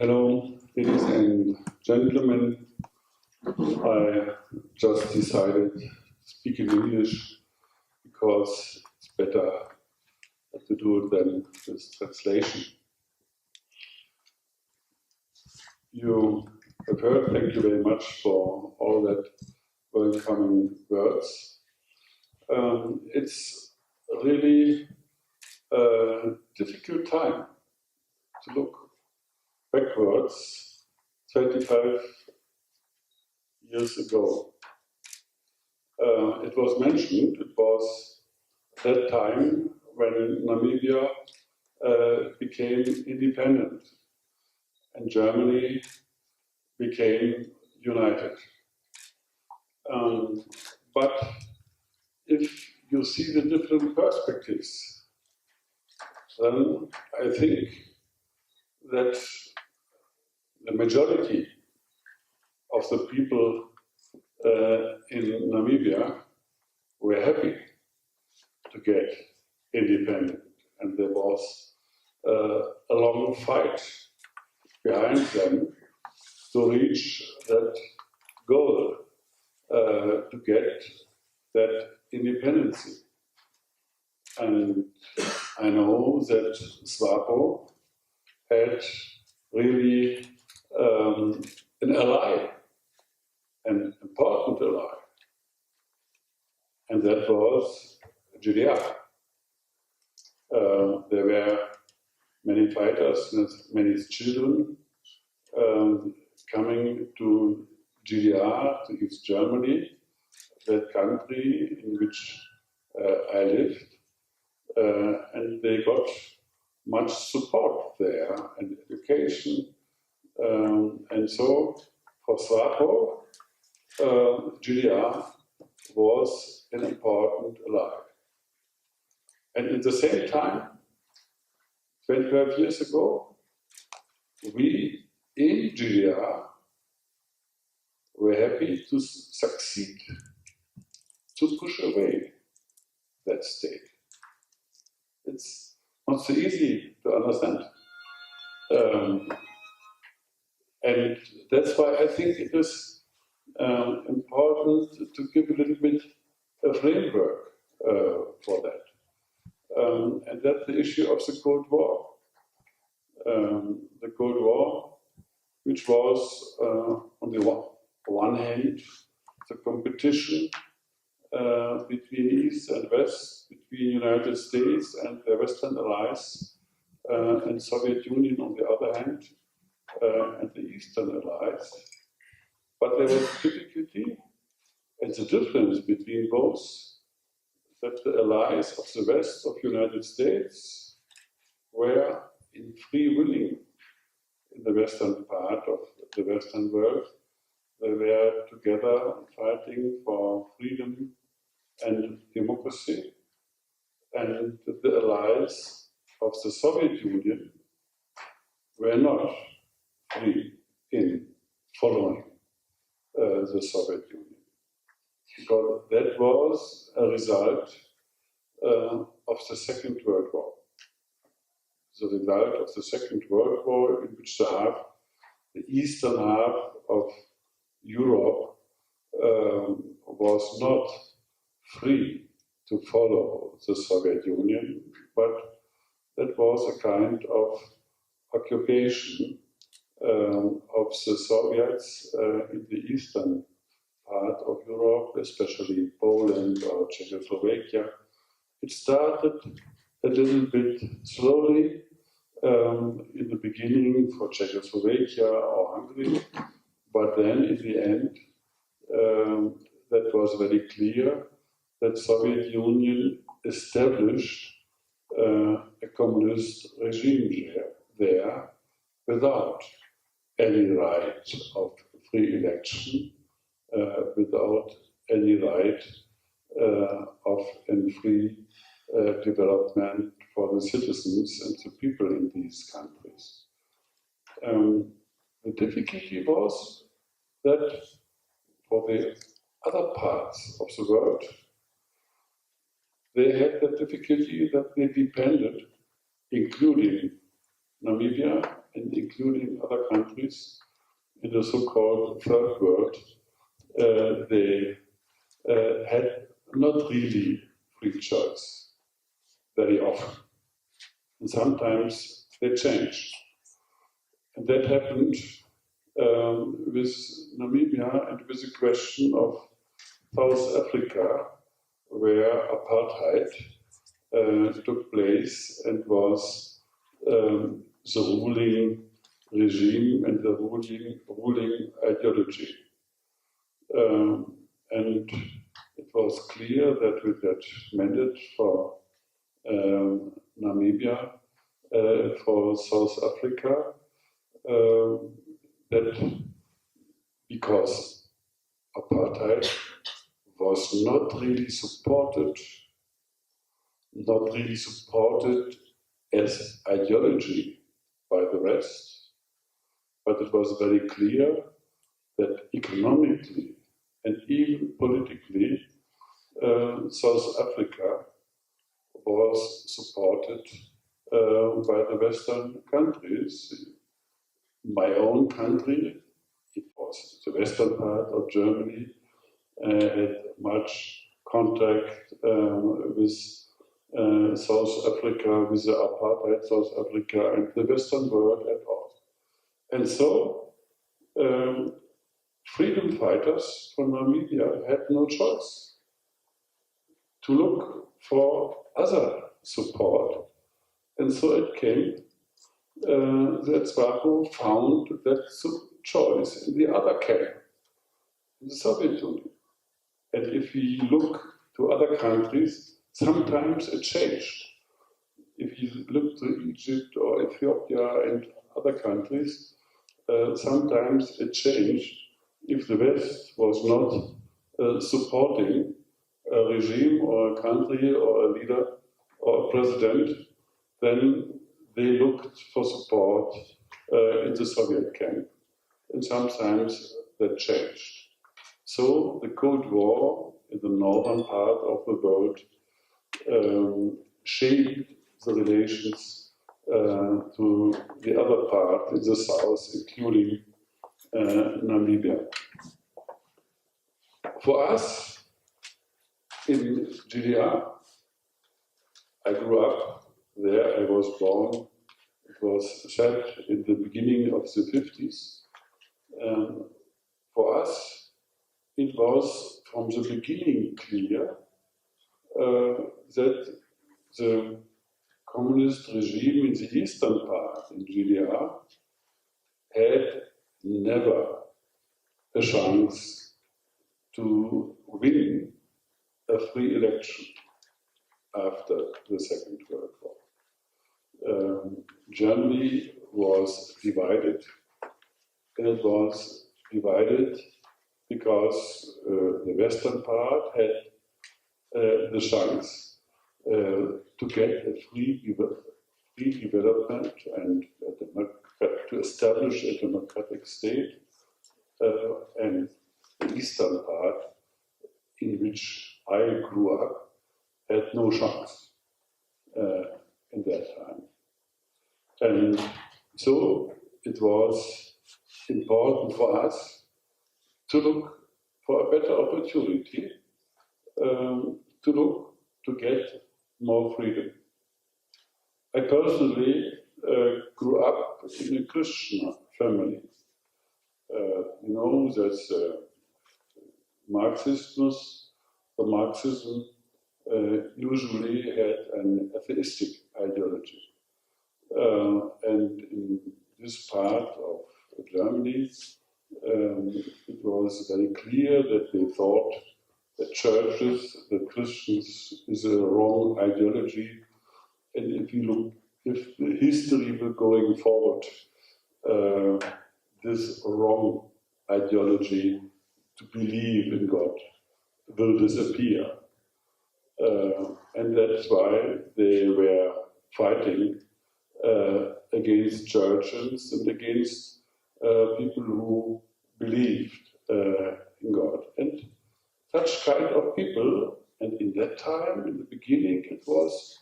Hello, ladies and gentlemen. I just decided to speak in English because it's better to do it than with translation. You have heard, thank you very much for all that welcoming words. It's really a difficult time to look backwards 25 years ago. It was mentioned, it was that time when Namibia became independent and Germany became united. But if you see the different perspectives, then I think that the majority of the people in Namibia were happy to get independent, and there was a long fight behind them to reach that goal, to get that independence. And I know that SWAPO had really an ally, an important ally, and that was GDR. There were many fighters, many children coming to GDR, to East Germany, that country in which I lived, and they got much support there and education. And so for SWAPO, GDR was an important ally. And at the same time, 25 years ago, we in GDR were happy to succeed, to push away that state. It's not so easy to understand. And that's why I think it is important to give a little bit a framework for that. And that's the issue of the Cold War. The Cold War, which was on the one hand, the competition between East and West, between United States and the Western allies, and Soviet Union on the other hand, and the Eastern allies. But there was difficulty, and the difference between both, that the allies of the West of United States were in free willing in the Western part of the Western world. They were together fighting for freedom and democracy, and the allies of the Soviet Union were not free in following the Soviet Union, because that was a result of the Second World War. The result of the Second World War, in which the eastern half of Europe was not free to follow the Soviet Union, but that was a kind of occupation of the Soviets in the eastern part of Europe, especially Poland or Czechoslovakia. It started a little bit slowly in the beginning for Czechoslovakia or Hungary, but then in the end that was very clear that Soviet Union established a communist regime there without any right of free election, without any right of a free development for the citizens and the people in these countries. The difficulty was that for the other parts of the world, they had the difficulty that they depended, including Namibia, and including other countries in the so-called third world, they had not really free choice very often. And sometimes they changed. And that happened with Namibia and with the question of South Africa, where apartheid took place and was the ruling regime and the ruling ideology. And it was clear that with that mandate for Namibia, for South Africa, that because apartheid was not really supported as ideology by the West, but it was very clear that economically and even politically, South Africa was supported by the Western countries. My own country, it was the western part of Germany, had much contact with South Africa, with the apartheid South Africa and the Western world at all. And so, freedom fighters from Namibia had no choice to look for other support. And so it came that SWAPO found that choice in the other camp, in the Soviet Union. And if we look to other countries, sometimes it changed. If you look to Egypt or Ethiopia and other countries, sometimes it changed. If the West was not supporting a regime or a country or a leader or a president, then they looked for support in the Soviet camp. And sometimes that changed. So the Cold War in the northern part of the world shaped the relations to the other part in the south, including Namibia. For us in GDR, I grew up there, I was born, it was said in the beginning of the 50s. For us, it was from the beginning clear that the communist regime in the eastern part, in GDR, had never a chance to win a free election after the Second World War. Germany was divided, and it was divided because the western part had the chance to get a free development and to establish a democratic state, and the eastern part, in which I grew up, had no chance in that time. And so it was important for us to look for a better opportunity, to get more freedom. I personally grew up in a Christian family. You know, that's Marxism usually had an atheistic ideology. And in this part of Germany, it was very clear that they thought that churches, that Christians is a wrong ideology. And if you look, if the history will going forward, this wrong ideology to believe in God will disappear. And that's why they were fighting against churches and against people who believed in God. And such kind of people, and in that time, in the beginning, it was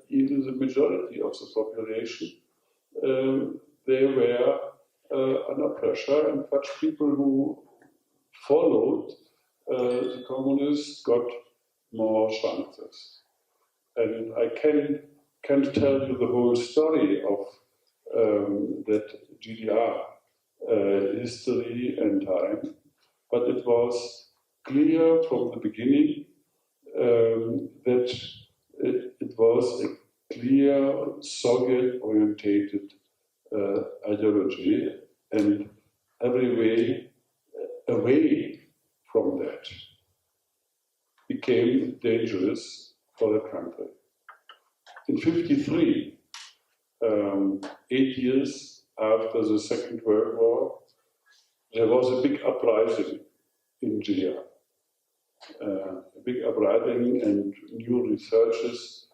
even the majority of the population, they were under pressure, and such people who followed the communists got more chances. And I can't tell you the whole story of that GDR history and time, but it was clear from the beginning that it was a clear Soviet-orientated ideology, and every way away from that became dangerous for the country. In '53, 8 years after the Second World War, there was a big uprising in GDR. A big uprising, and new researches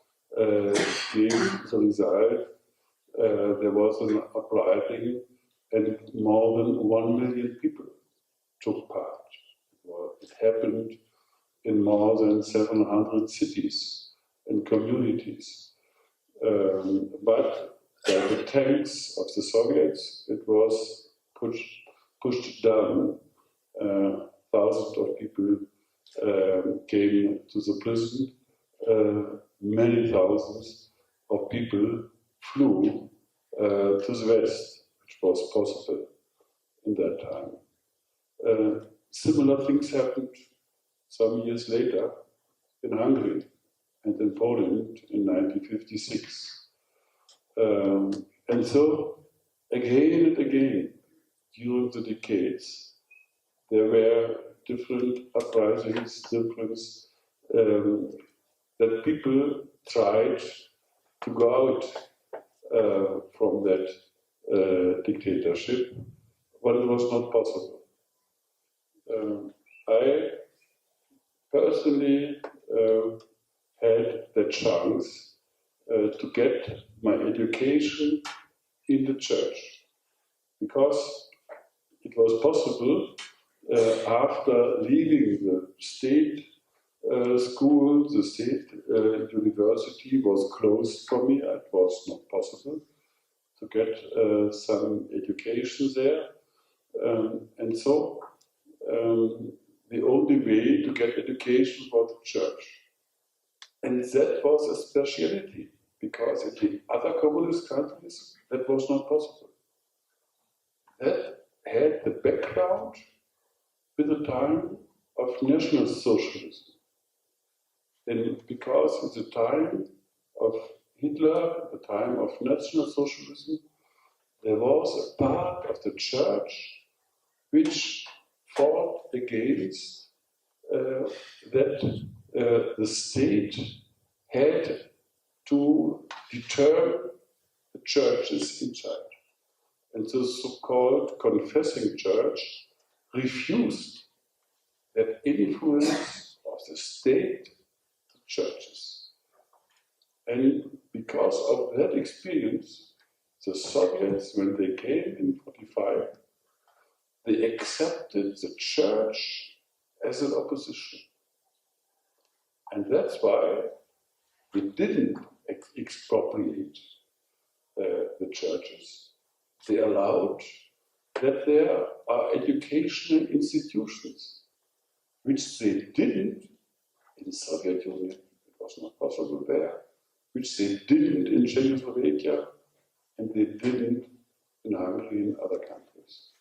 gave the result. There was an uprising, and more than 1 million people took part. It happened in more than 700 cities and communities. But by the tanks of the Soviets, it was pushed down. Thousands of people came to the prison. Many thousands of people flew to the West, which was possible in that time. Similar things happened some years later in Hungary and in Poland in 1956. And so, again and again, during the decades, there were different uprisings, that people tried to go out from that dictatorship, but it was not possible. I personally had the chance to get my education in the church, because it was possible after leaving the state school. The state university was closed for me. It was not possible to get some education there, and so the only way to get education was the church. And that was a speciality, because in the other communist countries that was not possible. That had the background with the time of National Socialism. And because in the time of Hitler, the time of National Socialism, there was a part of the church which fought against that the state had to deter the churches inside. And the so-called confessing church refused that influence of the state to churches. And because of that experience, the Soviets, when they came in '45, they accepted the church as an opposition. And that's why they didn't expropriate the churches. They allowed that there are educational institutions, which they didn't in the Soviet Union. It was not possible there, which they didn't in Czechoslovakia, and they didn't in Hungary and other countries.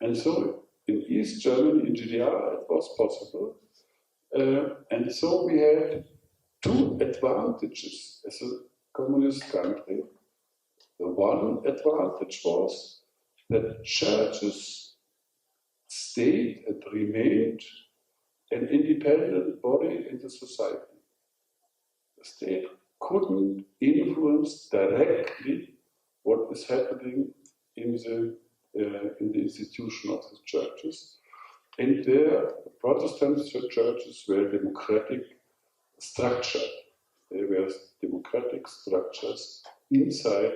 And so in East Germany, in GDR, it was possible. And so we had two advantages as a communist country. The one advantage was that churches stayed and remained an independent body in the society. The state couldn't influence directly what is happening in the institution of the churches. And the Protestant churches were democratic structured. They were democratic structures inside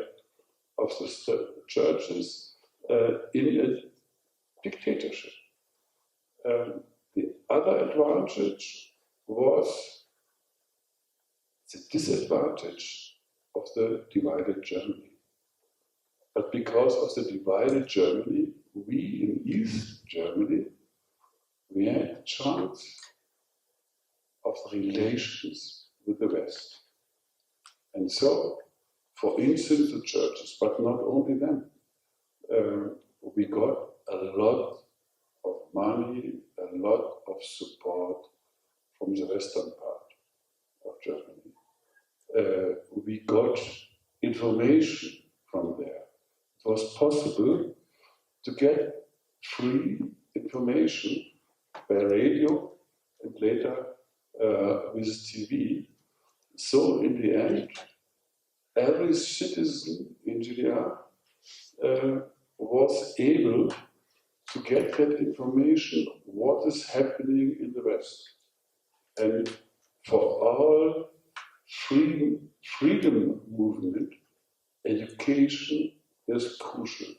of the churches in a dictatorship. The other advantage was the disadvantage of the divided Germany. But because of the divided Germany, we in East Germany, we had the chance of relations with the West. And so, for instance, the churches, but not only them, we got a lot of money, a lot of support from the western part of Germany. We got information from there. It was possible to get free information by radio and later with TV. So in the end, every citizen in GDR was able to get that information, what is happening in the West. And for all freedom movement, education is crucial.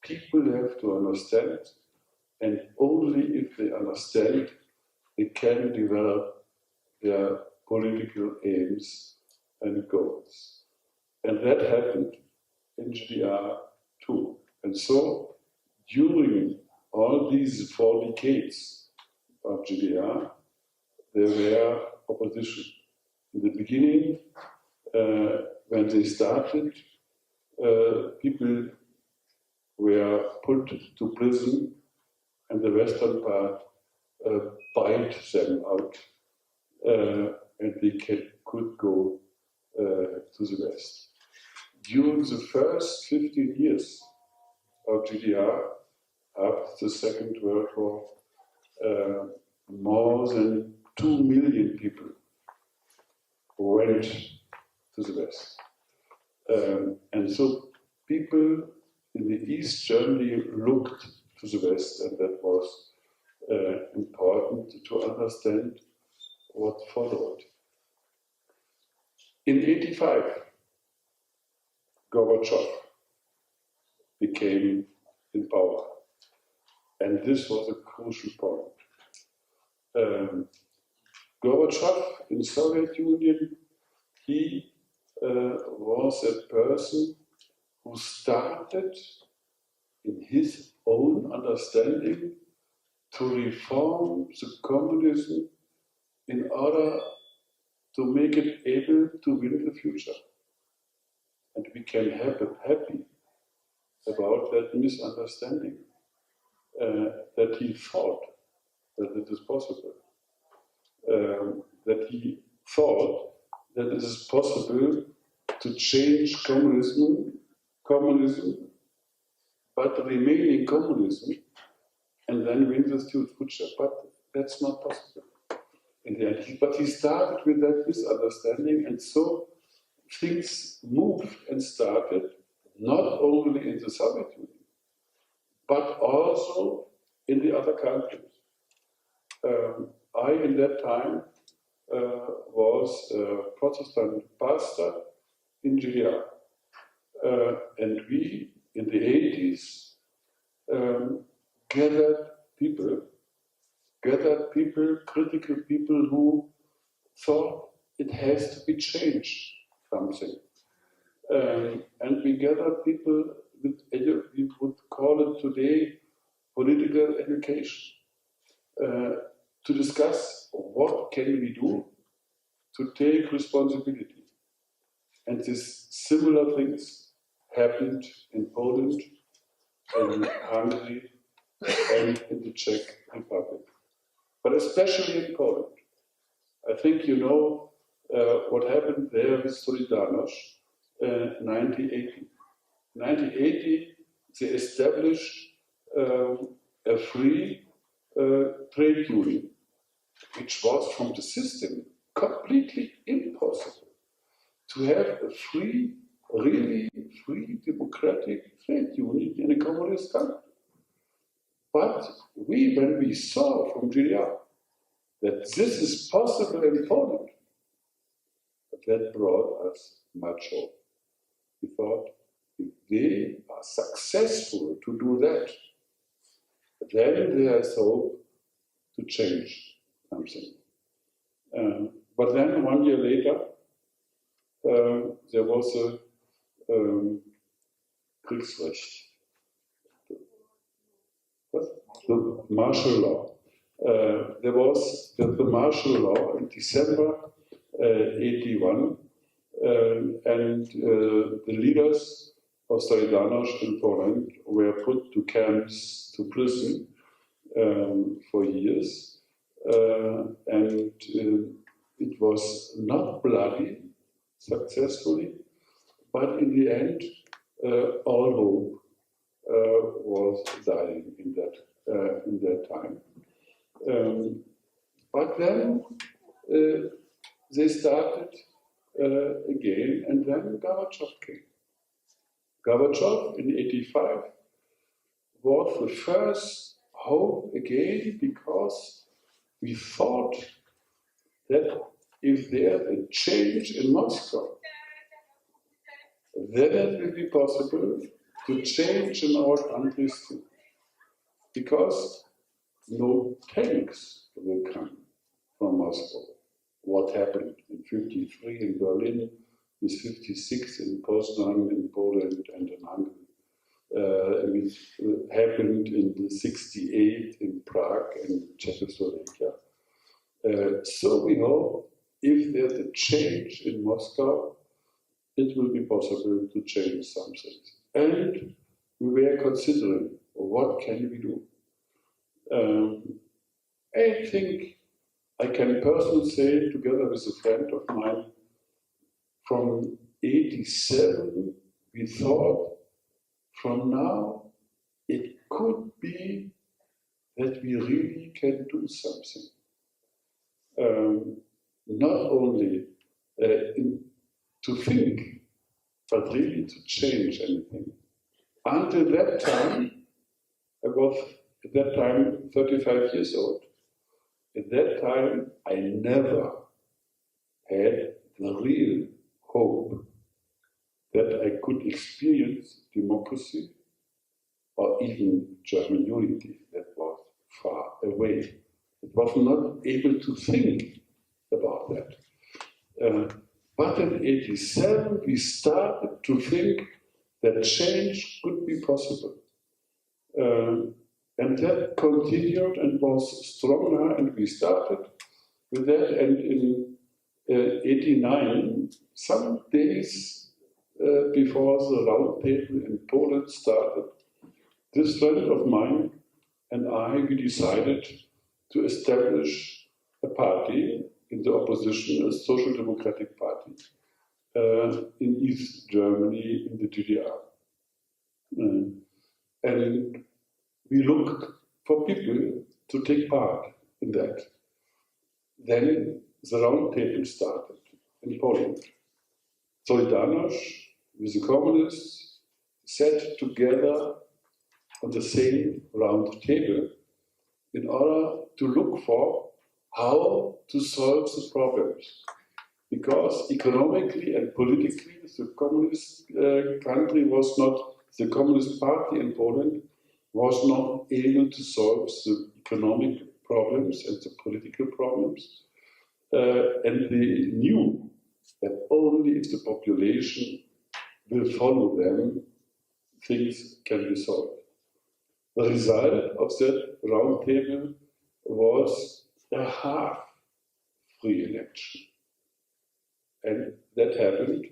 People have to understand, and only if they understand, they can develop their political aims and goals. And that happened in GDR too. And so, during all these 4 decades of GDR, there were opposition. In the beginning, when they started, people were put to prison, and the western part bite them out, and they could go to the west. During the first 15 years of GDR, after the Second World War, more than 2 million people went to the west. And so people in the East Germany looked to the west, and that was important to understand what followed. In 1985, Gorbachev became in power, and this was a crucial point. Gorbachev in Soviet Union, he was a person who started, in his own understanding, to reform the communism in order to make it able to win the future. And we can have happy about that misunderstanding, that he thought that it is possible, that he thought that it is possible to change communism, but remain in communism, and then win the future. But that's not possible in the end. But he started with that misunderstanding, and so things moved and started not only in the Soviet Union, but also in the other countries. I, in that time, was a Protestant pastor in GDR. And we, in the 80s, gathered people, critical people who thought it has to be changed, something. And we gathered people with, we would call it today, political education, to discuss what can we do to take responsibility. And these similar things happened in Poland, in Hungary, and in the Czech Republic. But especially in Poland. I think you know what happened there with Solidarność in 1980. In 1980, they established a free trade union, which was from the system completely impossible to have a free, really free democratic trade union in a communist country. But when we saw from GDR that this is possible in Poland, that brought us much hope. We thought, if they are successful to do that, then there is hope to change something. But then 1 year later, there was a Kriegsrecht. What? The martial law. There was the martial law in December 81, and the leaders of Solidarność in Poland were put to camps, to prison for years, and it was not bloody, successfully, but in the end, all hope was dying in that time. But then they started again, and then Gorbachev came. Gorbachev in '85 was the first hope again, because we thought that if there's a change in Moscow, then it will be possible to change in our countries too. Because no tanks will come from Moscow. What happened in '53 in Berlin, with '56 in Poznan in Poland and in Hungary. Which happened in '68 in Prague and Czechoslovakia. So we hope if there's a change in Moscow, it will be possible to change some things. And we were considering, what can we do? I think I can personally say, together with a friend of mine, from '87, we thought, from now, it could be that we really can do something. Not only to think, but really to change anything. Until that time, I was at that time 35 years old. At that time, I never had the real hope that I could experience democracy or even German unity. That was far away. It was not able to think about that. But in '87, we started to think that change could be possible. And that continued and was stronger, and we started with that. And in '89, some days before the round table in Poland started, this friend of mine and I, we decided to establish a party in the opposition, a social democratic party, in East Germany, in the DDR. And we looked for people to take part in that. Then the round table started in Poland. Solidarność with the communists sat together on the same round table in order to look for how to solve the problems. Because economically and politically, the communist country was not, the Communist Party in Poland was not able to solve the economic problems and the political problems. And they knew that only if the population will follow them, things can be solved. The result of that round table was a half free election. And that happened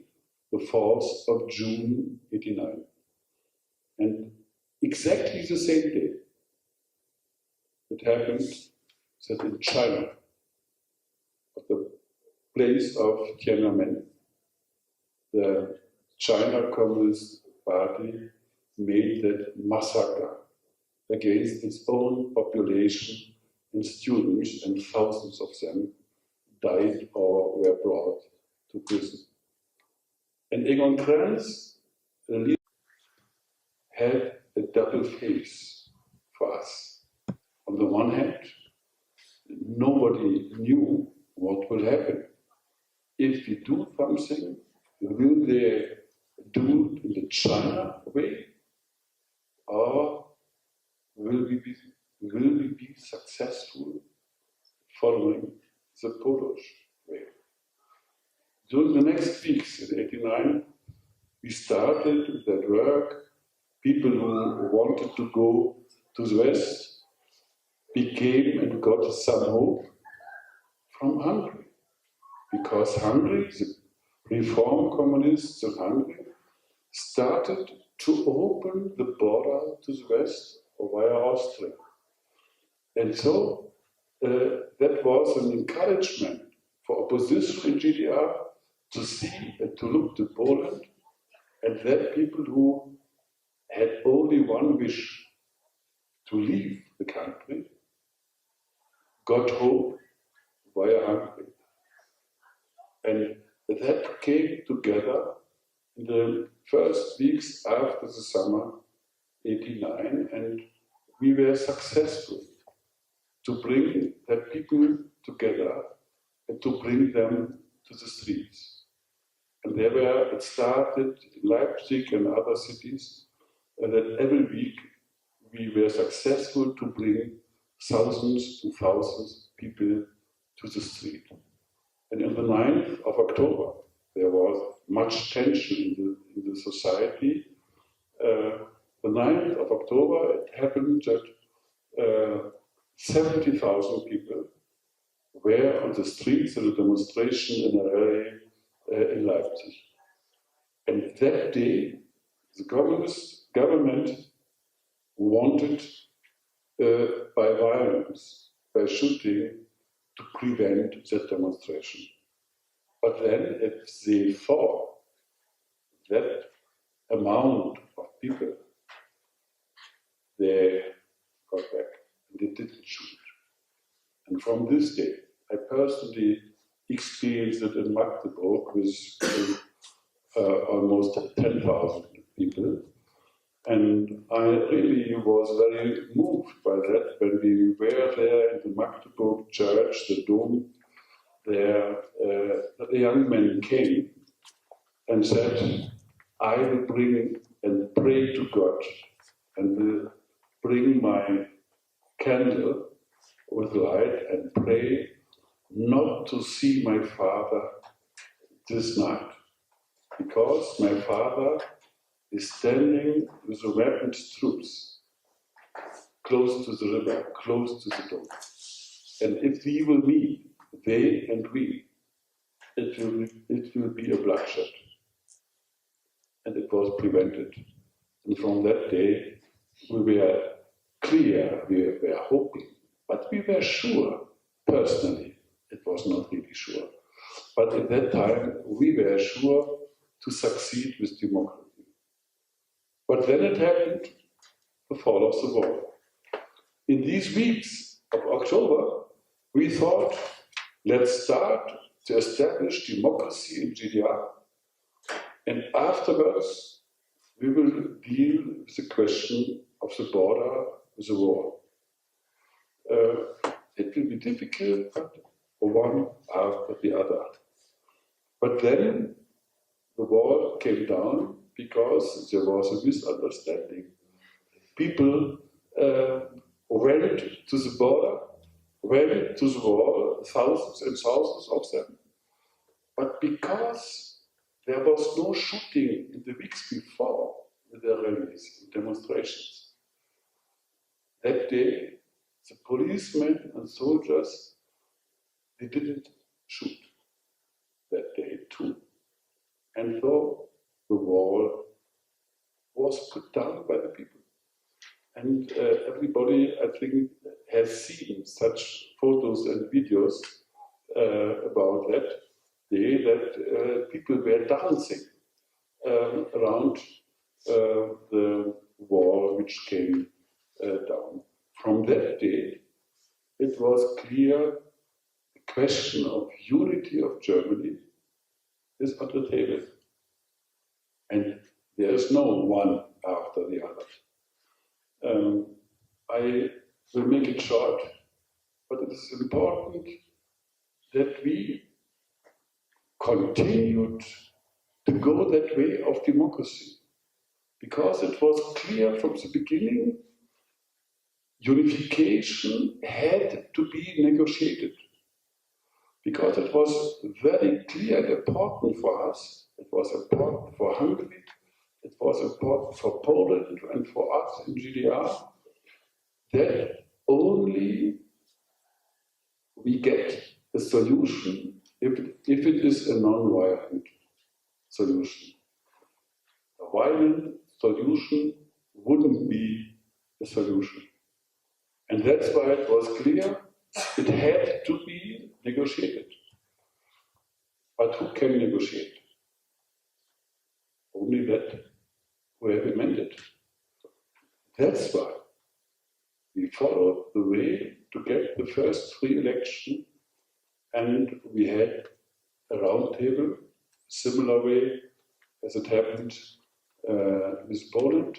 the 4th of June '89. And exactly the same day, it happened that in China, at the place of Tiananmen, the China Communist Party made that massacre against its own population and students, and thousands of them died or were brought to prison. And Egon Krenz had a double face for us. On the one hand, nobody knew what will happen. If we do something, will they do it in the China way, or will we be successful following the Polish way? During the next weeks in '89, we started that work people who wanted to go to the West became and got some hope from Hungary. Because Hungary, the reform communists of Hungary, started to open the border to the West via Austria. And so that was an encouragement for opposition in GDR to see and to look to Poland, and that people who had only one wish, to leave the country, got hope via Hungary. And that came together in the first weeks after the summer '89, and we were successful to bring that people together and to bring them to the streets. And it started in Leipzig and other cities, and that every week we were successful to bring thousands to thousands of people to the street. And on the 9th of October, there was much tension in the society. The 9th of October, it happened that 70,000 people were on the streets in a demonstration in a rally in Leipzig. And that day, the communist government wanted, by violence, by shooting, to prevent that demonstration. But then, if they thought that amount of people, they got back and they didn't shoot. And from this day, I personally experienced it in Magdeburg with almost 10,000 people. And I really was very moved by that when we were there in the Magdeburg church, the Dome. There, the young man came and said, I will bring and pray to God and will bring my candle with light and pray not to see my father this night, because my father is standing with the weaponed troops close to the river, close to the Dome. And if we will meet, they and we, it will be a bloodshed. And it was prevented. And from that day, we were clear, we were hoping, but we were sure, personally, it was not really sure. But at that time, we were sure to succeed with democracy. But then it happened, the fall of the wall. In these weeks of October, we thought, let's start to establish democracy in GDR, and afterwards we will deal with the question of the border with the war. It will be difficult, but one after the other. But then the wall came down because there was a misunderstanding. People went to the border, went to the wall, thousands and thousands of them. But because there was no shooting in the weeks before with the rallies and demonstrations, that day the policemen and soldiers, they didn't shoot that day too. And so the wall was put down by the people. And everybody, I think, has seen such photos and videos about that day, that people were dancing around the wall which came down. From that day, it was clear the question of unity of Germany is on the table. And there is no one after the other. I will make it short, but it is important that we continued to go that way of democracy, because it was clear from the beginning unification had to be negotiated, because it was very clear and important for us, it was important for Hungary, it was important for Poland and for us in GDR that only we get a solution if it is a non-violent solution. A violent solution wouldn't be a solution. And that's why it was clear it had to be negotiated. But who can negotiate? Only that who have amended. That's why we followed the way to get the first free election, and we had a round table, similar way as it happened with Poland.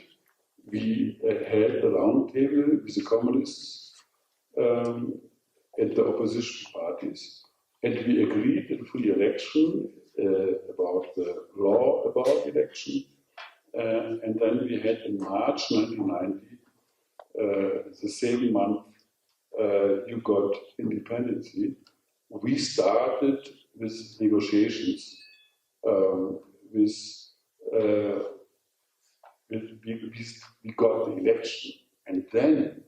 We had a round table with the communists and the opposition parties, and we agreed in free election about the law about election, and then we had in March 1990, the same month you got independence, we started with negotiations we got the election, and then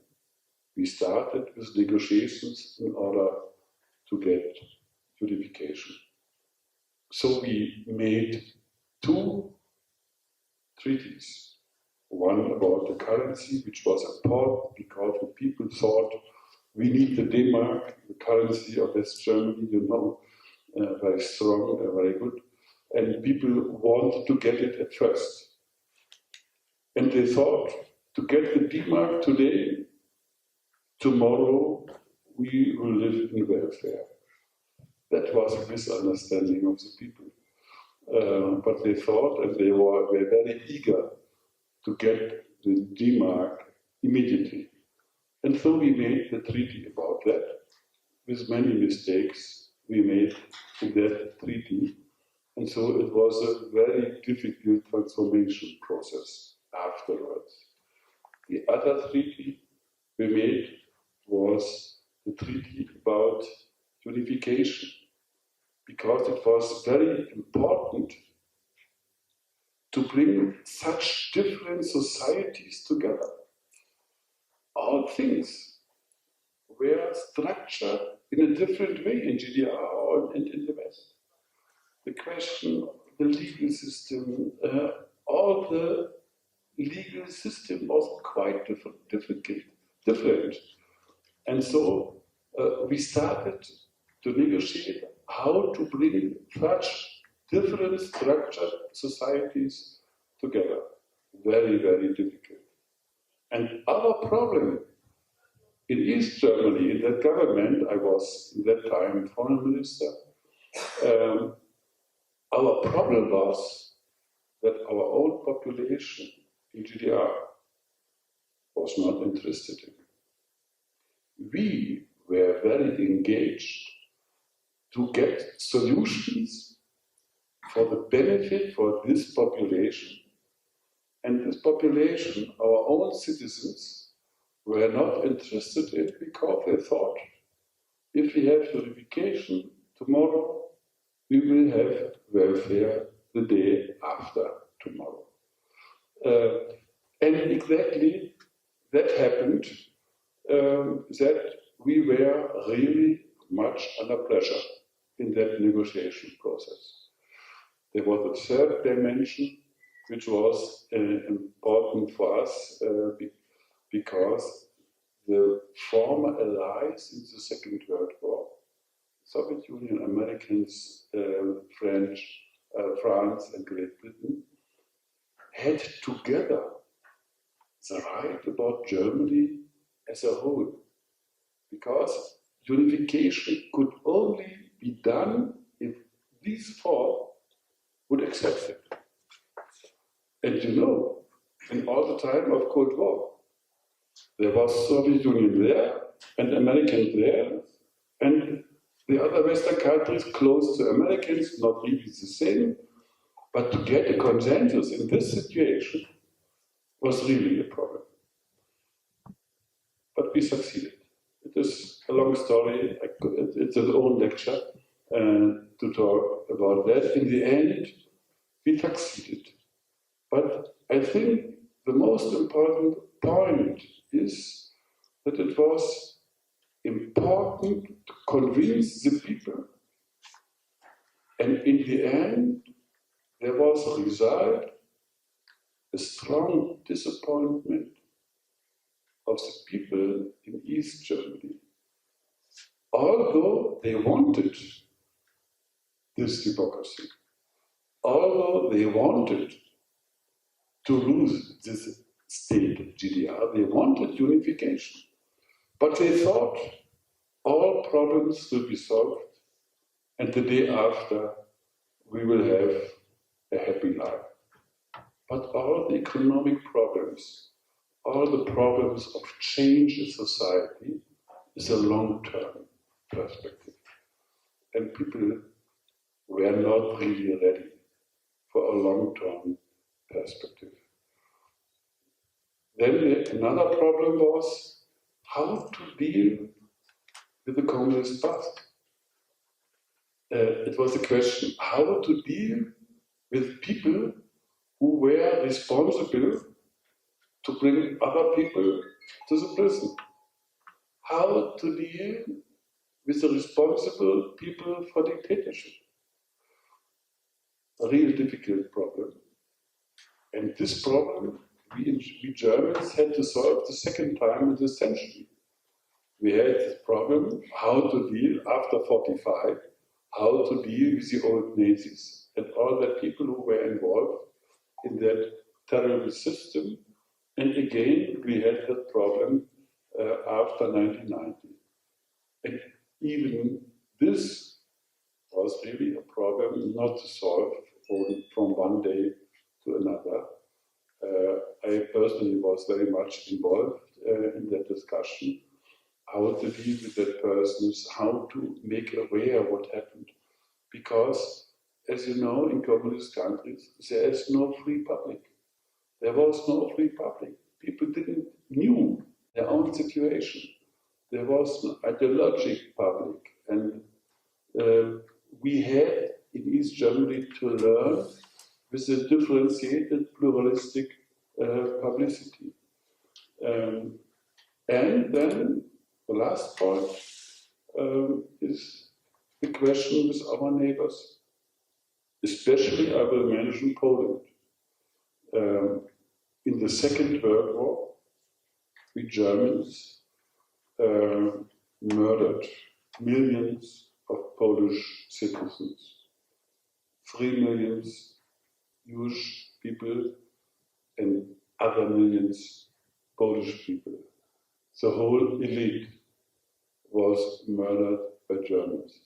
we started with negotiations in order to get unification. So we made 2 treaties. One about the currency, which was important because the people thought we need the D-mark, the currency of West Germany, very strong, very good. And people wanted to get it at first. And they thought, to get the D-mark today, tomorrow we will live in welfare. That was a misunderstanding of the people. But they thought, and they were very eager to get the D-mark immediately. And so we made the treaty about that, with many mistakes we made in that treaty. And so it was a very difficult transformation process afterwards. The other treaty we made was the treaty about unification, because it was very important to bring such different societies together. All things were structured in a different way in GDR and in the West. The question of the legal system, all the legal system was quite different. And so we started to negotiate how to bring such different structured societies together. Very, very difficult. And our problem in East Germany, in that government, I was in that time foreign minister, our problem was that our own population in GDR was not interested in it. We were very engaged to get solutions for the benefit for this population. And this population, our own citizens, were not interested in it because they thought, if we have unification tomorrow, we will have welfare the day after tomorrow. And exactly that happened, that we were really much under pressure in that negotiation process. There was a third dimension, which was important for us because the former allies in the Second World War, Soviet Union, Americans, French, France and Great Britain, had together the right about Germany as a whole, because unification could only be done if these four would accept it. And in all the time of Cold War, there was Soviet Union there and Americans there, and the other Western countries close to Americans, not really the same, but to get a consensus in this situation was really a problem. But we succeeded. It is a long story, it's an own lecture to talk about that. In the end, we succeeded. But I think the most important point is that it was important to convince the people. And in the end, there was a result, a strong disappointment of the people in East Germany. Although they wanted this democracy, although they wanted to lose this state, GDR, they wanted unification. But they thought all problems will be solved, and the day after we will have a happy life. But all the economic problems, all the problems of change in society is a long-term perspective. And people were not really ready for a long-term perspective. Then another problem was how to deal with the communist past. It was a question how to deal with people who were responsible to bring other people to the prison. How to deal with the responsible people for dictatorship. A real difficult problem. And this problem we Germans had to solve the second time in this century. We had this problem how to deal after 45, how to deal with the old Nazis and all the people who were involved in that terrible system. And again, we had that problem after 1990. And even this was really a problem not to solve from one day to another. I personally was very much involved in that discussion, how to deal with that person, how to make aware what happened. Because, as you know, in communist countries, there is no free public. There was no free public. People didn't knew their own situation. There was no ideologic public. And we had in East Germany to learn with a differentiated, pluralistic publicity. And then the last point is the question with our neighbors. Especially, I will mention Poland. In the Second World War, we Germans murdered millions of Polish citizens, 3 million Jewish people, and other millions Polish people. The whole elite was murdered by Germans,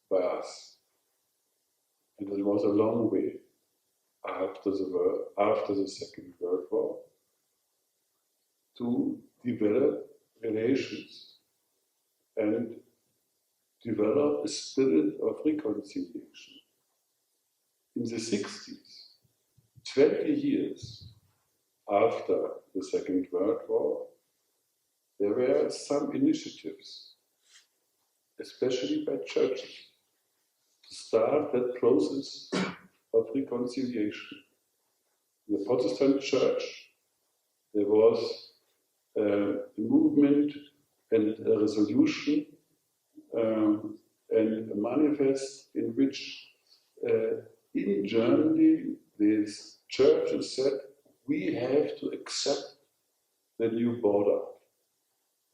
by us. And it was a long way after the Second World War to develop relations and develop a spirit of reconciliation. In the 60s, 20 years after the Second World War, there were some initiatives, especially by churches, to start that process of reconciliation. In the Protestant Church, there was a movement and a resolution and a manifest in which in Germany these churches said we have to accept the new border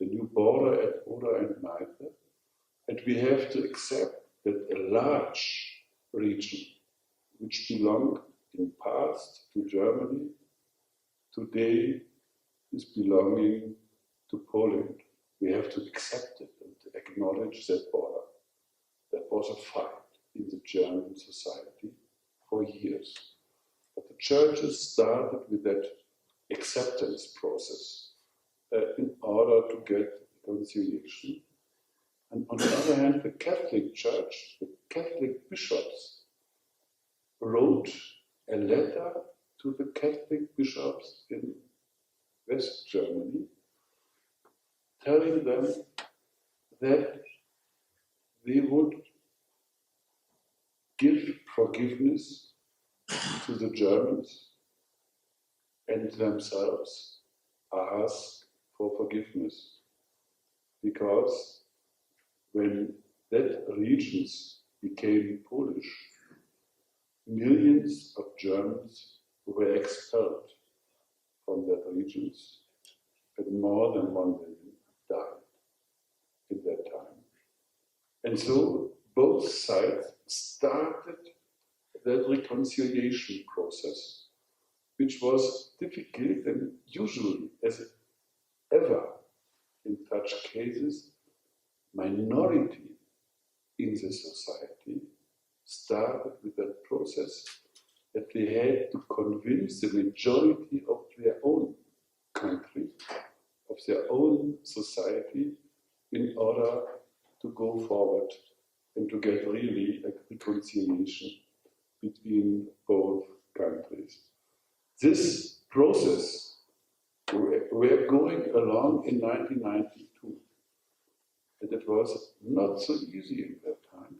at Oder and Neighbours, and we have to accept that a large region which belonged in past to Germany, today is belonging to Poland. We have to accept it and to acknowledge that border. That was a fight in the German society for years. But the churches started with that acceptance process in order to get reconciliation. And on the other hand, the Catholic Church, the Catholic bishops, wrote a letter to the Catholic bishops in West Germany, telling them that they would give forgiveness to the Germans and themselves ask for forgiveness. Because when that regions became Polish, millions of Germans were expelled from that regions, and more than 1 million died in that time. And so both sides started that reconciliation process, which was difficult, and usually, as ever in such cases, minority in the society started with that process that they had to convince the majority of their own country, of their own society, in order to go forward and to get really a reconciliation between both countries. This process we're going along in 1992, and it was not so easy in that time.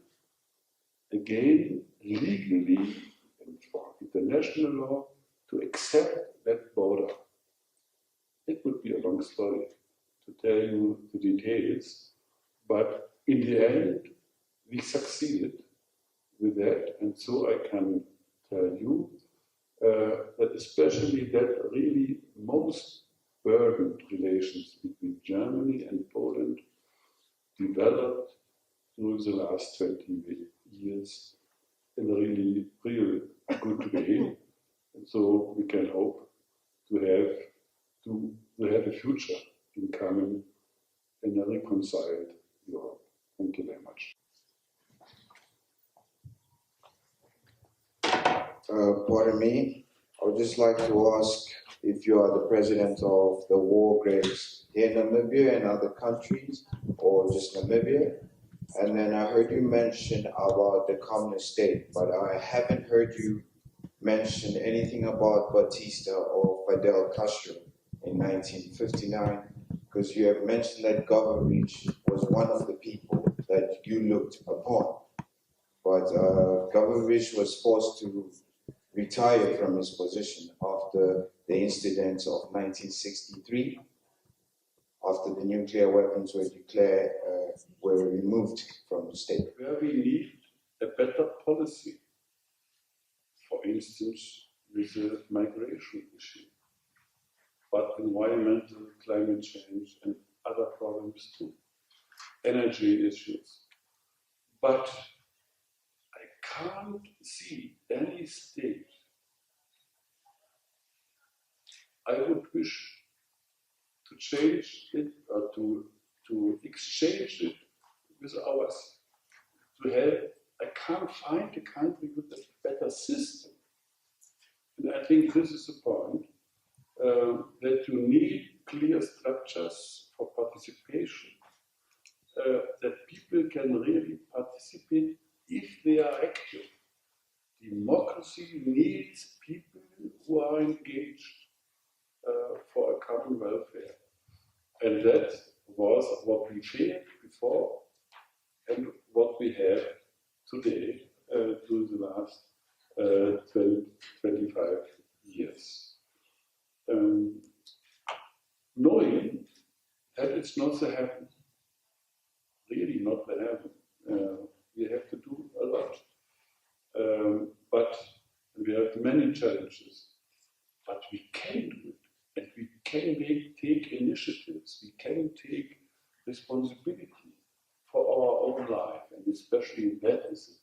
Again, legally and for international law, to accept that border. It would be a long story to tell you the details, but in the end, we succeeded with that, and so I can tell you that especially that really most burdened relations between Germany and Poland developed through the last 20 years in a really good way, and so we can hope to have a future in common in a reconciled Europe. Thank you very much. Pardon me, I would just like to ask if you are the president of the war graves here in Namibia and other countries, or just Namibia. And then I heard you mention about the communist state, but I haven't heard you mention anything about Batista or Fidel Castro in 1959, because you have mentioned that Goverich was one of the people that you looked upon. But Goverich was forced to retire from his position after the incidents of 1963, after the nuclear weapons were removed from the state. Where we need a better policy, for instance, with the migration issue, but environmental, climate change, and other problems too, energy issues. But I can't see any state I would wish to change it or to exchange it with ours, to have. I can't find a country with a better system. And I think this is the point, that you need clear structures for participation, that people can really participate if they are active. Democracy needs people who are engaged for a common welfare. And that was what we failed before and what we have today through the last 25 years. Knowing that it's not the heaven, really not the heaven. We have to do a lot. But we have many challenges. But we can do it. And we can take initiatives. We can take responsibility for our own life. And especially that is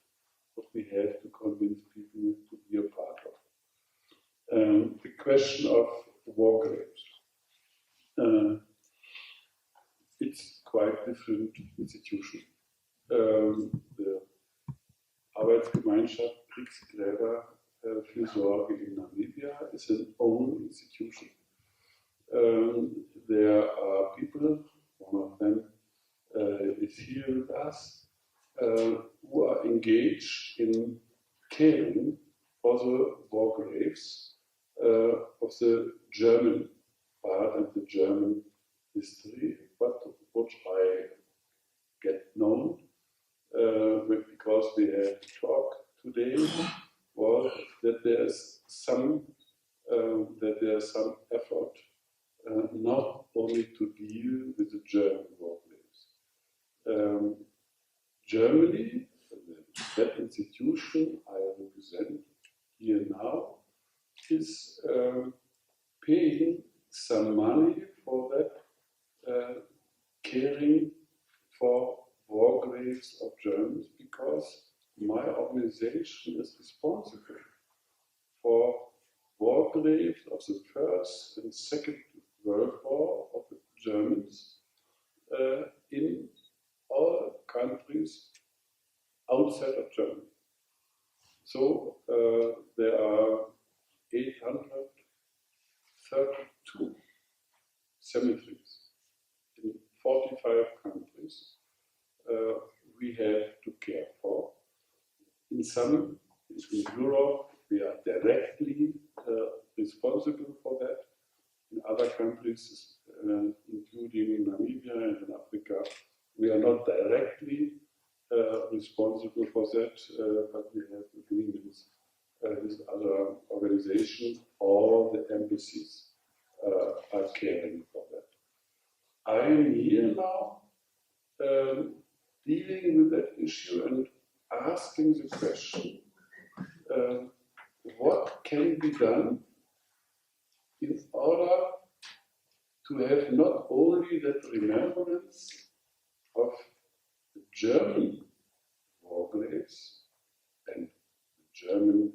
what we have to convince people to be a part of. The question of war graves. It's quite different institution. The Arbeitsgemeinschaft Kriegsgräberfürsorge in Namibia is an own institution. There are people, one of them is here with us, who are engaged in caring for the war graves of the German part and the German history, but which I get known because we had talk today was that there's some that there's some effort not only to deal with the German war graves. Germany, that institution I represent here now, is paying some money for that, caring for war graves of Germans, because my organization is responsible for war graves of the First and Second World War of the Germans in all countries outside of Germany. So there are 832 cemeteries in 45 countries we have to care for. In some, in Europe, we are directly responsible for that. In other countries, including Namibia and in Africa, we are not directly responsible for that, but we have agreements with other organizations, or the embassies are caring for that. I am here now dealing with that issue and asking the question, what can be done in order to have not only that remembrance of the German war graves and the German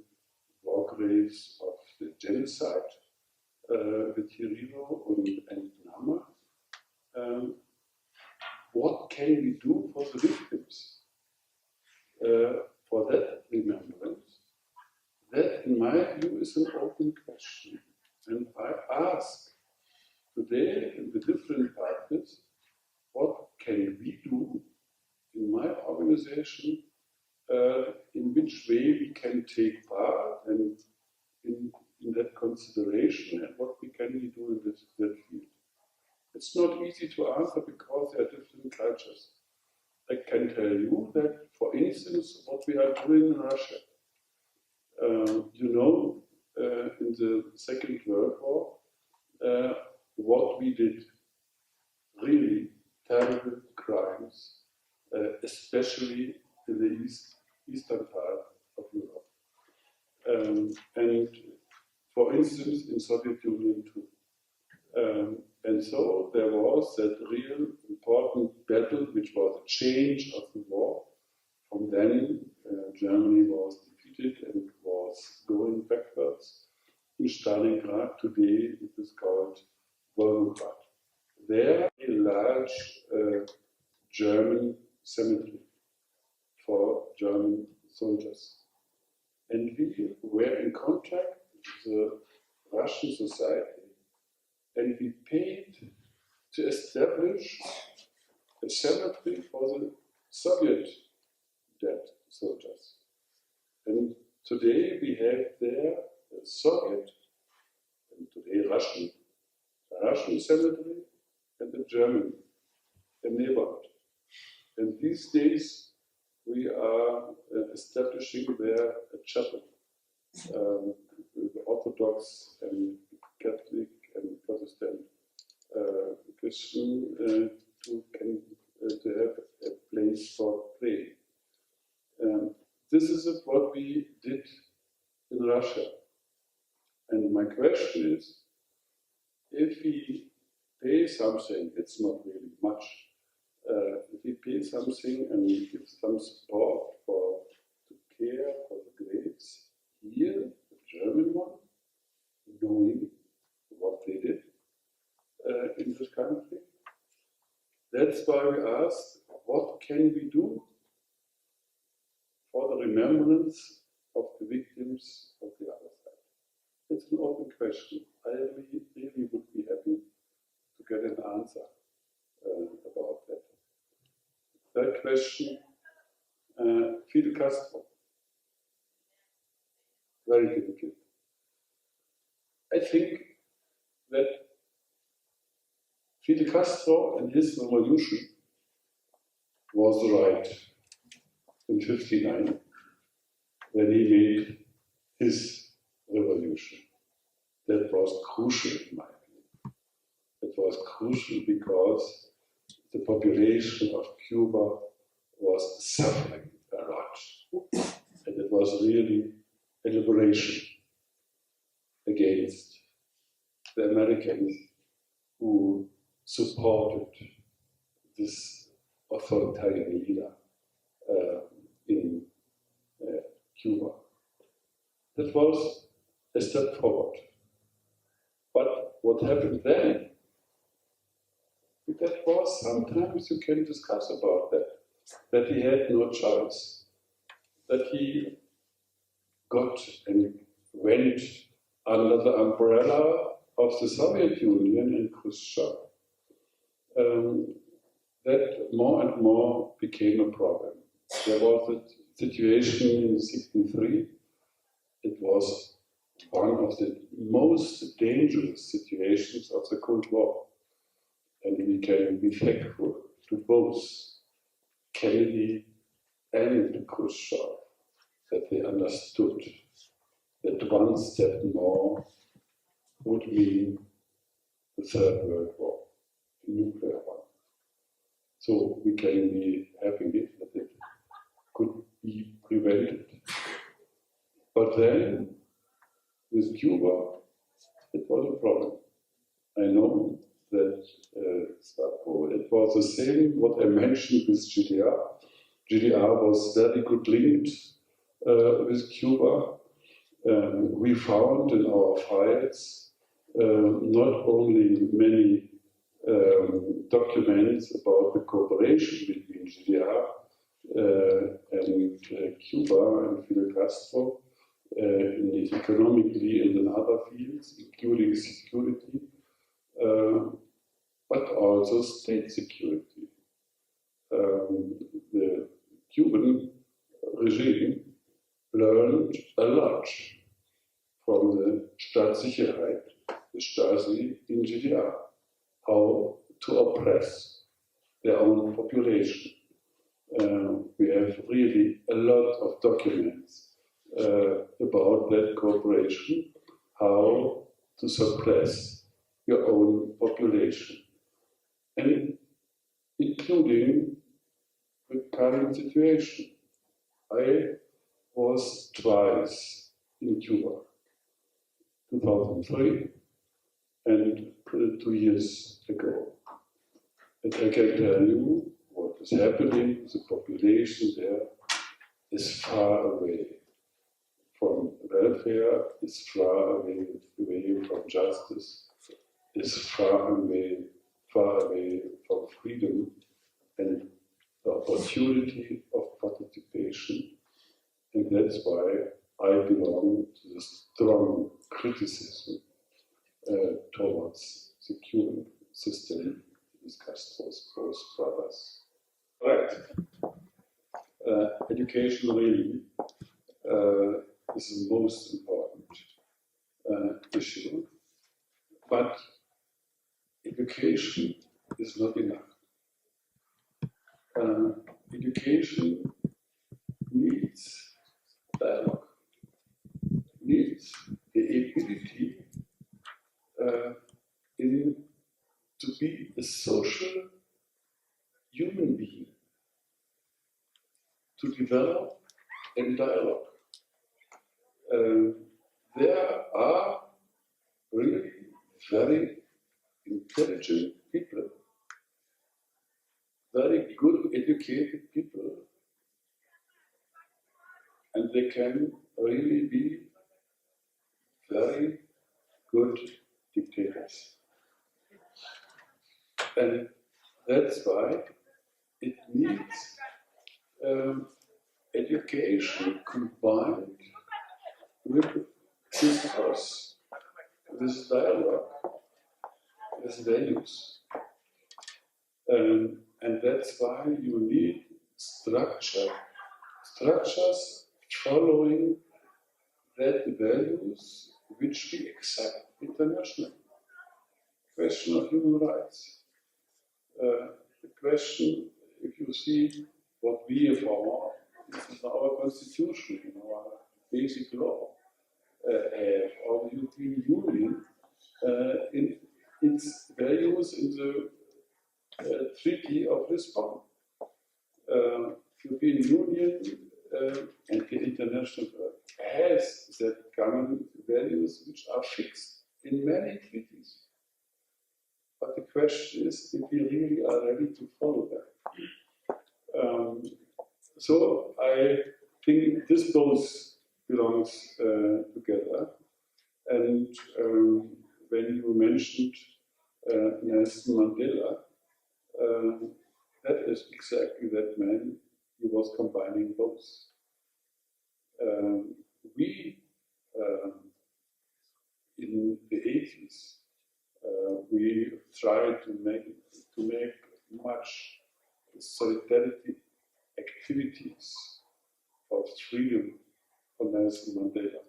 war graves of the genocide with Hiriro and Nama. What can we do for the victims? For that remembrance? That, in my view, is an open question. And I ask today in the different parties, what can we do in my organization, in which way we can take part and in that consideration, and what we can do in that field. It's not easy to answer because there are different cultures. I can tell you that, for instance, what we are doing in Russia. In the Second World War, what we did, really terrible crimes, especially in the eastern part of Europe. And for instance, in Soviet Union too. And so there was that real important battle, which was a change of the war. From then, Germany was defeated and was going backwards. In Stalingrad, today it is called Volgograd. There, a large German cemetery for German soldiers. And we were in contact with the Russian society, and we paid to establish a cemetery for the Soviet dead soldiers. And today we have there a Soviet, and today Russian cemetery, and a German, a neighborhood. And these days we are establishing there a chapel, Orthodox and Catholic and Protestant Christian to have a place for praying. This is what we did in Russia. And my question is, if we pay something, it's not really much, if we pay something and we give some support to care for the graves here, the German one, knowing what they did in this country, that's why we ask, what can we do for the remembrance of the victims of the other side? It's an open question. I really would be happy to get an answer about that. Third question, Fidel Castro. Very difficult. I think that Fidel Castro and his revolution was right in 1959 when he made his revolution. that was crucial in my opinion. It was crucial because the population of Cuba was suffering a lot. And it was really a liberation against the Americans who supported this authoritarian leader in Cuba. That was a step forward. But what happened then, that was sometimes you can discuss about that he had no choice, that he got and went under the umbrella of the Soviet Union and Khrushchev. That more and more became a problem. There was a situation in '63. It was one of the most dangerous situations of the Cold War. And we can be thankful to both Kennedy and Khrushchev that they understood that one step more would mean the Third World War, the nuclear one. So we can be happy that it could be prevented. But then, with Cuba, it was a problem. I know that it was the same what I mentioned with GDR. GDR was very good linked with Cuba. We found in our files not only many documents about the cooperation between GDR and Cuba and Fidel Castro, economically and in other fields, including security, but also state security. The Cuban regime learned a lot from the Staatssicherheit, the Stasi in GDR, how to oppress their own population. We have really a lot of documents about that cooperation, how to suppress your own population, and including the current situation. I was twice in Cuba, 2003 and 2 years ago. And I can tell you what is happening. The population there is far away from welfare, is far away from justice, is far away from freedom and the opportunity of participation. And that's why I belong to the strong criticism towards the Cuban system discussed with both brothers. Right. Education really is the most important issue. But education is not enough. Education needs dialogue, needs the ability to be a social human being, to develop and dialogue. There are really very intelligent people, very good educated people, and they can really be very good dictators. And that's why it needs education combined with discourse, with dialogue, with values. And that's why you need structures following that values which we accept internationally. Question of human rights. The question, if you see what we have this is our constitution, our basic law. have, or the European Union, in its values in the Treaty of Lisbon. European Union and the international world has that common values which are fixed in many treaties. But the question is if we really are ready to follow them. So I think this both belongs together. And when you mentioned Nelson Mandela, that is exactly that man. He was combining both. We, in the 80s, we tried to make much solidarity activities of freedom for Nelson Mandela.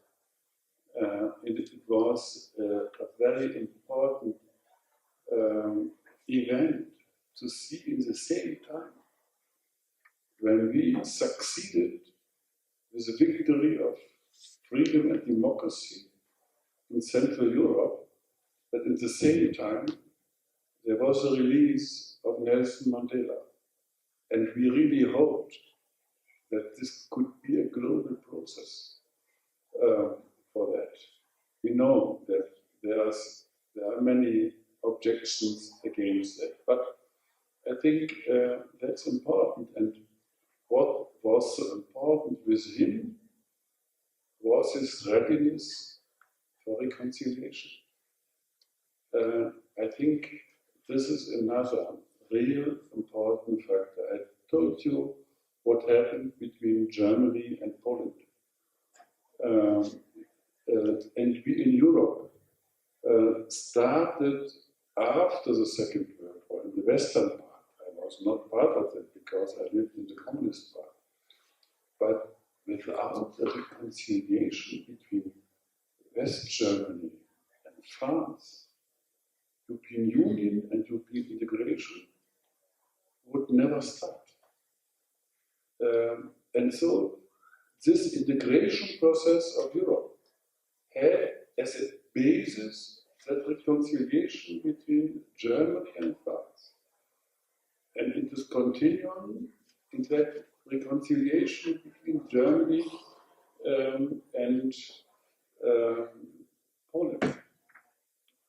And it was a very important event to see in the same time when we succeeded with the victory of freedom and democracy in Central Europe, that at the same time there was a release of Nelson Mandela. And we really hoped that this could be a global process for that. We know that there are many objections against that, but I think that's important. And what was so important with him was his readiness for reconciliation. I think this is another real important factor. I told you what happened between Germany and Poland. And we in Europe started after the Second World War in the Western part. I was not part of it because I lived in the Communist part. But without the reconciliation between West Germany and France, European Union and European integration would never start. And so this integration process of Europe had as a basis that reconciliation between Germany and France. And it is continuing in that reconciliation between Germany and Poland.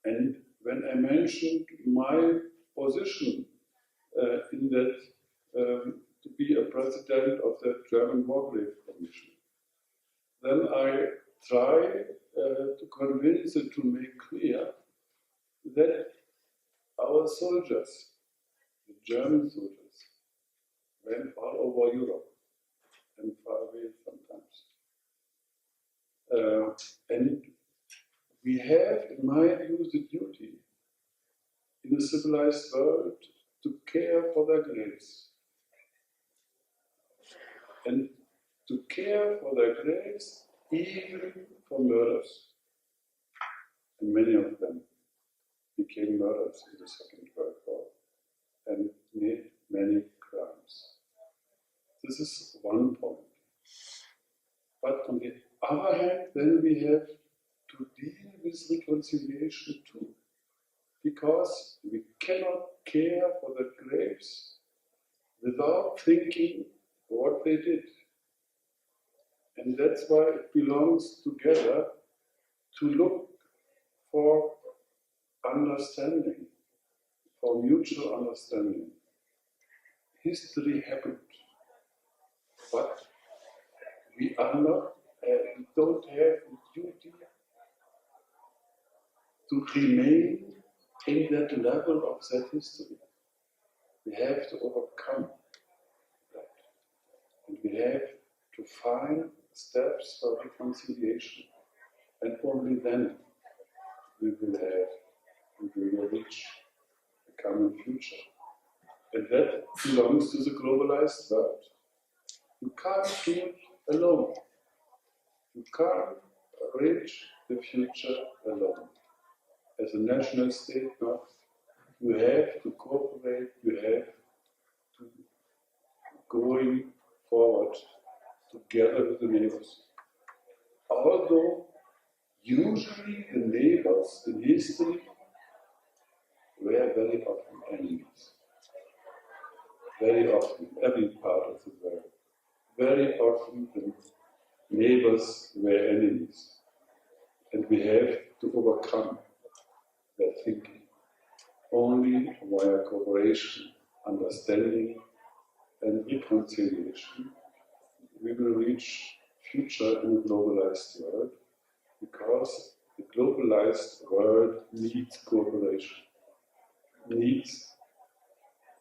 And when I mentioned my position in that to be a president of the German War Grave Commission, then I try to convince and to make clear that our soldiers, the German soldiers, went all over Europe and far away sometimes. And we have, in my view, the duty in a civilized world to care for their graves. And to care for their graves even for murders. And many of them became murderers in the Second World War and made many crimes. This is one point. But on the other hand, then we have to deal with reconciliation too. Because we cannot care for the graves without thinking what they did. And that's why it belongs together to look for understanding, for mutual understanding. History happened, but we are not, we don't have the duty to remain in that level of that history. We have to overcome that. And we have to find steps for reconciliation. And only then we will reach a common future. And that belongs to the globalized world. You can't do it alone. You can't reach the future alone. As a national state, no, you have to cooperate, you have to going forward together with the neighbors. Although usually the neighbors in history were very often enemies. Very often, every part of the world. Very often the neighbors were enemies. And we have to overcome that thinking. Only via cooperation, understanding, and reconciliation we will reach future in a globalized world, because the globalized world needs cooperation, needs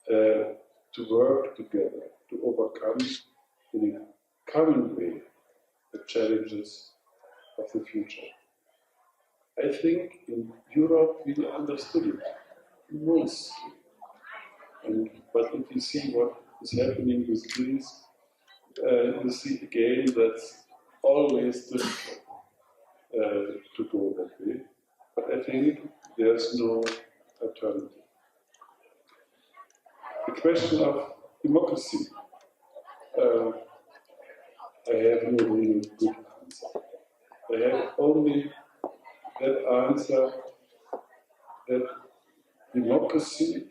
to work together to overcome in a common way the challenges of the future. I think in Europe we understood it mostly, but if you see what is happening with Greece, you see again that's always difficult to go that way. But I think there's no alternative. The question of democracy, I have no really good answer. I have only that answer that democracy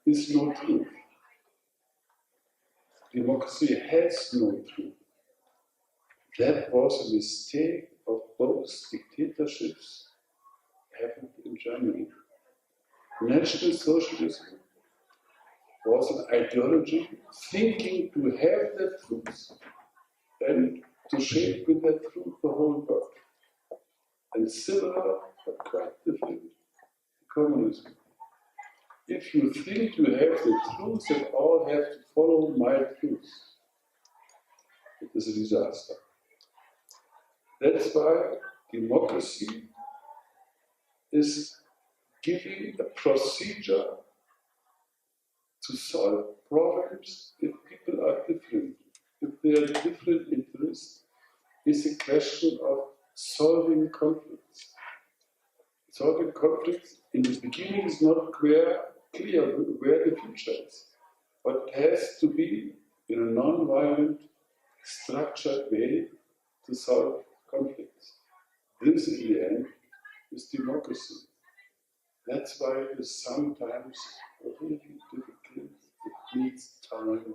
is no truth. Democracy has no truth. That was a mistake of both dictatorships happened in Germany. National Socialism was an ideology thinking to have that truth and to shape with that truth the whole world. And similar, but quite different, communism. If you think you have the truth and all have to follow my truth, it is a disaster. That's why democracy is giving a procedure to solve problems if people are different. If there are different interests, it's a question of solving conflicts. Solving conflicts in the beginning is not clear where the future is, but it has to be in a non-violent, structured way to solve conflicts. This, in the end, is democracy. That's why it is sometimes really difficult. It needs time.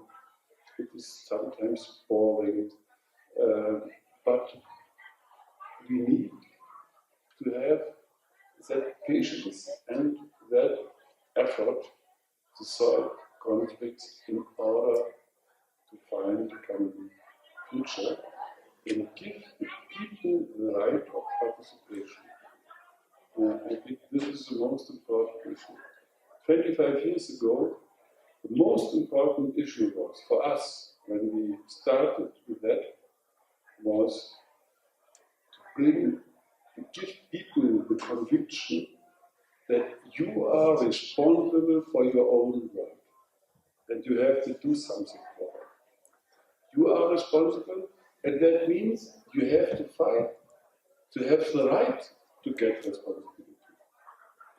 It is sometimes boring. But we need to have that patience and that effort to solve conflicts in order to find a common future and give the people the right of participation. I think this is the most important issue. 25 years ago, the most important issue was, for us, when we started with that, was to give people the conviction that you are responsible for your own world, and you have to do something for it. You are responsible, and that means you have to fight, to have the right to get responsibility.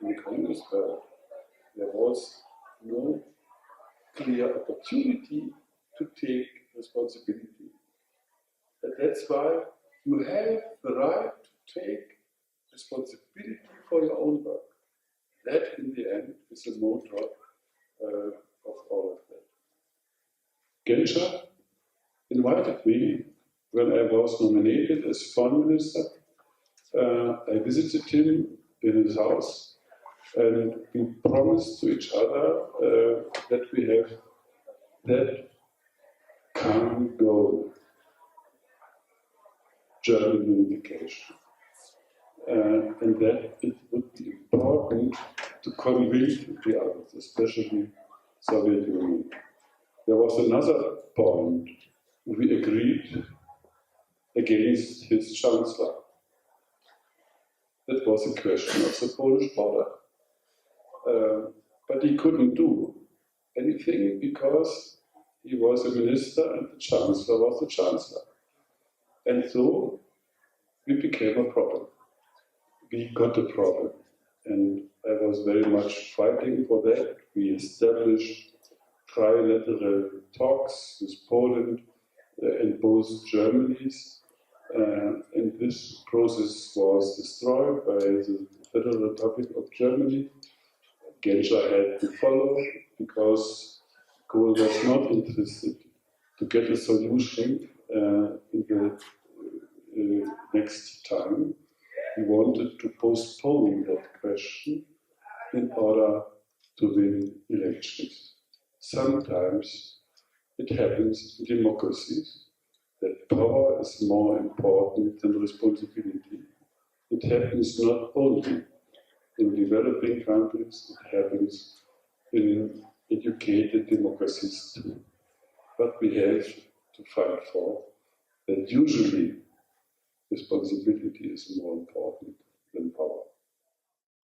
In the communist world, there was no clear opportunity to take responsibility. And that's why you have the right to take responsibility for your own work. That, in the end, is the motor of all of that. Genscher invited me when I was nominated as foreign minister. I visited him in his house, and we promised to each other that we have that common goal, German unification. And that it would be important to convince the others, especially Soviet Union. There was another point. We agreed against his chancellor. That was a question of the Polish border. But he couldn't do anything because he was a minister and the chancellor was the chancellor. And so we became a problem. We got a problem. And I was very much fighting for that. We established trilateral talks with Poland and both Germanys And this process was destroyed by the Federal Republic of Germany. Genscher had to follow because Kohl was not interested to get a solution in the next time. He wanted to postpone that question in order to win elections. Sometimes it happens in democracies that power is more important than responsibility. It happens not only in developing countries, it happens in educated democracies too. But we have to fight for that usually responsibility is more important than power.